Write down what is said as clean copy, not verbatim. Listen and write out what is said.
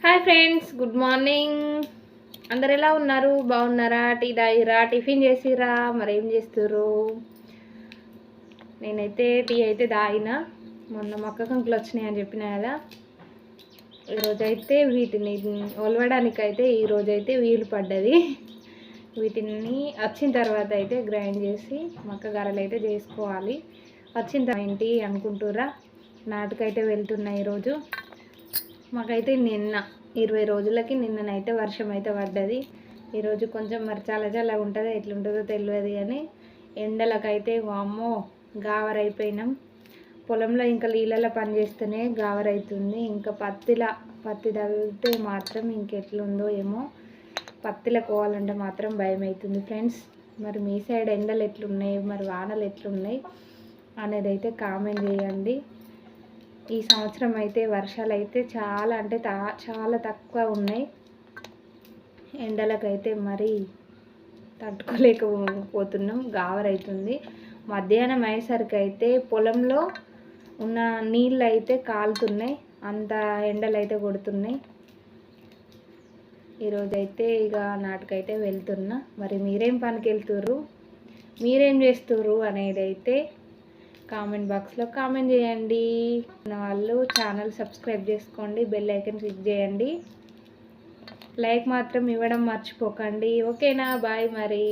Hi friends, good morning. అందరు ఎలా ఉన్నారు? బాగున్నారా? టీ తాగిరా? టిఫిన్ చేసిరా? మరి ఏం చేస్తుర్రు? నేనైతే టీ అయితే తాగిన. మొన్న మొక్క కంకులు వచ్చినాయి అని చెప్పిన కదా, ఈరోజైతే వీటిని ఒలవడానికి అయితే ఈరోజైతే వీలు పడ్డది. వీటిని వచ్చిన తర్వాత అయితే గ్రైండ్ చేసి మొక్క గారెలు అయితే చేసుకోవాలి. వచ్చిన తర్వాత ఏంటి అనుకుంటుర్రా? నాటుకైతే వెళ్తున్నాయి ఈరోజు. మాకైతే నిన్న 20 రోజులకి నిన్ననైతే వర్షం అయితే పడ్డది. ఈరోజు కొంచెం మరి చాలా చాలా ఉంటుందో ఎట్లుంటుందో తెలియదు, కానీ ఎండలకైతే వామ్మో గావరైపోయినాం. పొలంలో ఇంకా నీళ్ళలో పని చేస్తేనే గావరైతుంది. ఇంకా పత్తి తగిలితే మాత్రం ఇంకెట్లుందో ఏమో. పత్తిలో పోవాలంటే మాత్రం భయం అవుతుంది ఫ్రెండ్స్. మరి మీ సైడ్ ఎండలు ఎట్లున్నాయి, మరి వానలు ఎట్లున్నాయి అనేది అయితే కామెంట్ చేయండి. ఈ సంవత్సరం అయితే వర్షాలు అయితే చాలా అంటే చాలా తక్కువ ఉన్నాయి. ఎండలకైతే మరి తట్టుకోలేకపోతున్నాం, గావరైతుంది. మధ్యాహ్నం అయ్యేసరికి అయితే పొలంలో ఉన్న నీళ్ళు అయితే కాలుతున్నాయి, అంత ఎండలు అయితే కొడుతున్నాయి. ఈరోజైతే ఇక నాటుకైతే వెళ్తున్నా. మరి మీరేం పనికి వెళ్తుర్రు, మీరేం చేస్తుర్రు అనేది అయితే కామెంట్ బాక్స్లో కామెంట్ చేయండి. వాళ్ళు ఛానల్ సబ్స్క్రైబ్ చేసుకోండి, బెల్ ఐకన్ క్లిక్ చేయండి, లైక్ మాత్రం ఇవ్వడం మర్చిపోకండి. ఓకేనా? బాయ్ మరి.